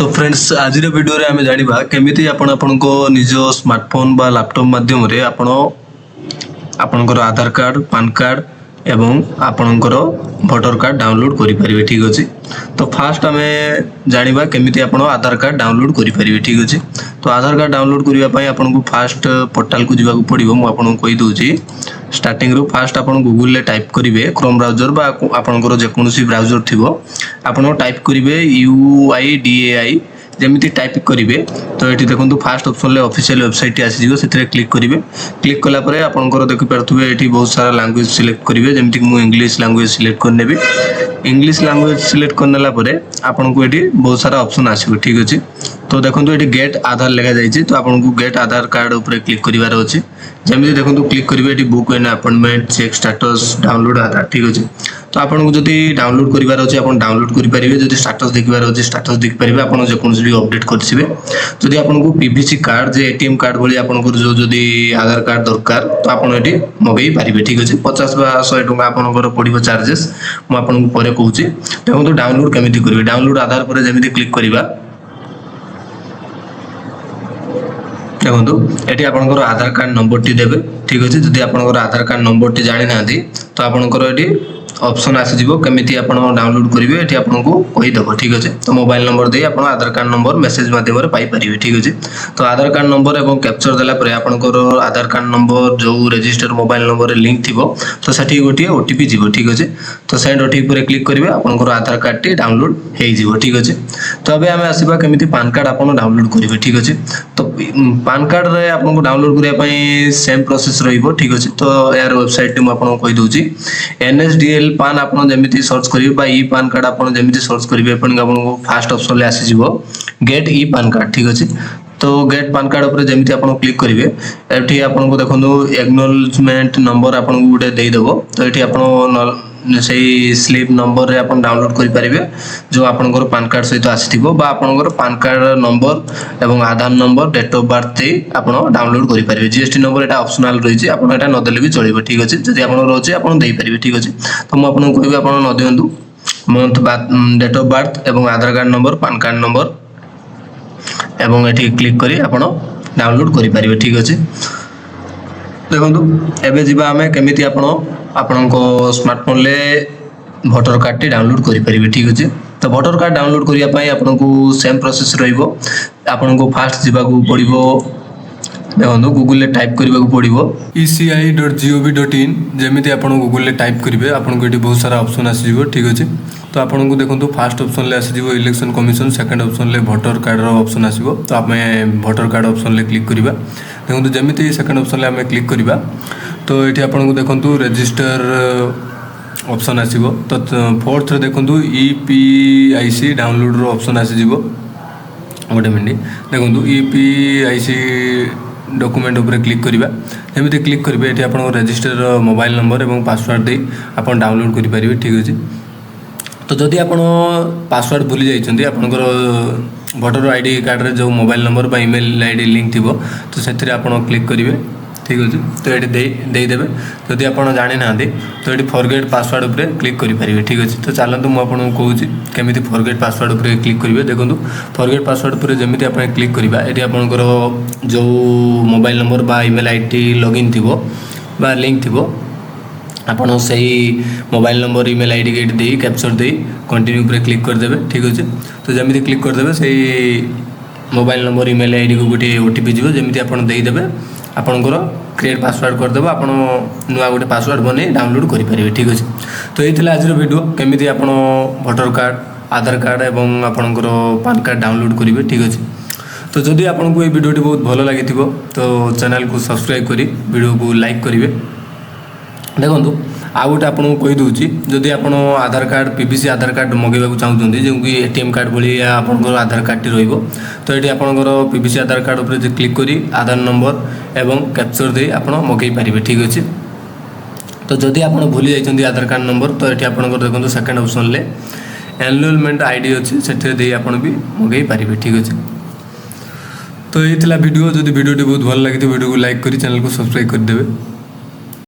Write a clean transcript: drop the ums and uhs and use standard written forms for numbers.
तो फ्रेंड्स आज वीडियो रे आम जाना केमी आपण निज स्मार्टफोन बा लैपटॉप माध्यम आपणकर आधार कार्ड पान कार्ड एवं आपणकर भोटर कार्ड डाउनलोड करें ठीक अच्छे। तो फास्ट आम जाना केमी आप आधार कार्ड डाउनलोड करें ठीक अच्छे। तो आधार कार्ड डाउनलोड करने आपको फास्ट पोर्टाल को जावाक पड़ो मुझे कहीदे स्टार्टिंग रू फास्ट आप गूगल टाइप करेंगे क्रोम ब्राउजर बा आपणकर जेकोसी ब्राउजर थी आप टाइप करेंगे UIDAI जमी टाइप करेंगे। तो ये देखो फास्ट ऑप्शन ऑफिशियल वेबसाइट आसीज से क्लिक करेंगे। क्लिक कलापर आपंकर देखिपे ये बहुत सारा लैंग्वेज सिलेक्ट करेंगे जमीक मुझे इंग्लिश लैंग्वेज सिलेक्ट करनेबी। इंग्लिश लैंग्वेज सिलेक्ट करनेला आपको ये बहुत सारा ऑप्शन आसो ठीक अच्छे। तो देखो ये गेट आधार लिखा जाइए तो आपको गेट आधार कार्ड उपर क्लिक करार अच्छे। जमी देखो क्लिक करेंगे ये book and appointment check status download Aadhaar ठीक अच्छे। तो आपको जदि डाउनलोड करार अच्छे आप डाउनलोड करेंगे जब स्टेटस देखिबार अच्छे स्टेटस देखिपारे आप जेकोसी भी अपडेट करेंगे। जदि आपको PVC कार्ड जे ATM कार्ड भाई आपंकर जो जदि आधार कार्ड दरकार तो आप मगई पारे ठीक अच्छे। 50 बा 100 टका आपंकर पड़ो चार्जेस मुझे पर कहूँ। देखो डाउनलोड केमी करेंगे डाउनलोड आधार पर जमी क्लिक करवा देखो ये आपंकर आधार कार्ड नंबर टी देवे ठीक अच्छे। जदि आपंकर आधार कार्ड नंबर टी जानी ना तो आपंकर ये ऑप्शन आसीज केमी आप डाउनलोड करेंगे ये आपको कहीदेव ठीक अच्छे। तो मोबाइल नंबर दे आप आधार कार्ड नंबर मेसेज मध्यम पाइपर ठीक अच्छे। तो आधार कार्ड नंबर और कैप्चर देलापर आपंकर आधार कार्ड नंबर जो रजिस्टर मोबाइल नंबर लिंक थी तो से गोटे OTP जीव ठीक अच्छे। तो सेंड OTP पर क्लिक करेंगे आपंकर आधार कार्ड टी डाउनलोड हो ठीक अच्छे। तो अभी आम आसवा केमी पान कार्ड आप डाउनलोड करेंगे ठीक अच्छे। तो पान कार्ड रे आपको डाउनलोड करने सेम प्रोसेस रहिबो ठीक अच्छे। तो यार वेबसाइट मुझे कहीदे NSDL पान आप जमी सर्च करेंगे ई पान कार्ड आप जमी सर्च करेंगे आपको फास्ट ऑप्शन आसीज गेट ई पान कार्ड ठीक अच्छे। तो गेट पान कार्ड उपर जमी आप क्लिक करेंगे ये आपको देखो एक्नॉलेजमेंट नंबर आपको गोटे देदेव। तो ये आप से स्लिप नंबर रे आप डाउनलोड करेंगे जो आपंकर पान कार्ड सहित आसीथिबो बा आपंकर पान कार्ड नंबर एवं आधार नंबर डेट ऑफ बर्थ दे आप डाउनलोड करेंगे। GST नंबर यहाँ ऑप्शनल रही आप नदेले भी चलो ठीक अच्छे। जब आप रोचे आप देपारे ठीक अच्छे। तो मुझे कहि आप न दिंतु मंथ डेट ऑफ बर्थ एवं Aadhaar card number PAN card number एवं ये क्लिक करी आप डाउनलोड करेंगे ठीक अच्छे। देखो एवं जी आम केमी आपण स्मार्टफोन ले भोटर कार्ड टी डाउनलोड करेंगे ठीक अच्छे। तो भोटर कार्ड डाउनलोड करने आपको सेम प्रोसेस आपको फास्ट जावाक पड़ो देखो गूगल टाइप करने को पड़ो ECI.gov.in जमी आप गूगल टाइप करेंगे आपको ये बहुत सारा ऑप्शन आसीज ठीक अच्छे। तो आपको देखो फास्ट ऑप्शन ले आसीज इलेक्शन कमिशन सेकंड ऑप्शन ले भोटर कार्ड ऑप्शन आसीबो। तो आम भोटर कार्ड ऑप्शन ले क्लिक करवा देखो जमी सेकंड ऑप्शन ले आम क्लिक करवा तो ये आपको देखो रजिस्टर ऑप्शन आसीबो। तो फोर्थ रे देखो EPIC डाउनलोड रो ऑप्शन आसीज गोटे मिनट देखो EPIC डॉक्यूमेंट उपर क्लिक करवा जमी क्लिक करेंगे ये आपको रजिस्टर मोबाइल नंबर और पासवर्ड दे आप डाउनलोड करेंगे ठीक अच्छे। तो जदि आप पासवर्ड भूली जाइए आपंकर भोटर ID कार्ड रे जो मोबाइल नंबर बा ईमेल ID लिंक थी तो से आप क्लिक करेंगे ठीक अच्छे। तो ये देदेवे जदि आप जानी ना तो ये फॉरगेट पासवर्ड उपर क्लिक करेंगे ठीक अच्छे। तो चलते मुझे कहूँ केमी फॉरगेट पासवर्ड उपर क्लिक करेंगे देखो फॉरगेट पासवर्ड पर जमी आप क्लिक करवा ये आपंकर जो मोबाइल नंबर बा ईमेल ID लॉगिन थी बा लिंक थी आपड़ से मोबाइल नंबर ईमेल ID गेट दे कैप्चर दे कंटिन्यू पर क्लिक करदे ठीक अच्छे। तो जमी क्लिक करदे से मोबाइल नंबर ईमेल ID को गोटे OTP जीव जमी आप देदेवे आपंकर क्रिएट पासवर्ड करदेव आप नुआ गोटे पासवर्ड बने डाउनलोड करेंगे ठीक अच्छे। तो ये आज वीडियो केमी आप भोटर कार्ड आधार कार्ड एवं आपंकर पान कार्ड डाउनलोड करेंगे ठीक अच्छे। तो जदि आपको ये वीडियो बहुत भल लगी तो चैनल को सब्सक्राइब करी वीडियो को लाइक करेंगे। देखो आउ गोटे आपको कहीदे जदि आप आधार कार्ड PVC आधार कार्ड मगेवा चाहते जो कि ATM कार्ड भाई आपंकर आधार कार्ड टी रही तो ये आपंकर PVC आधार कार्ड उपर क्लिक करी आधार नंबर एवं कैप्चर दे आप मगई पारे ठीक अच्छे। तो जदि आप भूली जाइए आधार कार्ड नंबर तो ये आपंकर देखो सेकंड ऑप्शन ले एनरोलमेंट ID अच्छी से आप भी मगई पारे ठीक अच्छे। तो ये वीडियो जदि वीडियो बहुत भल लगी तो वीडियो को लाइक करी चैनल को सब्सक्राइब करदेवे।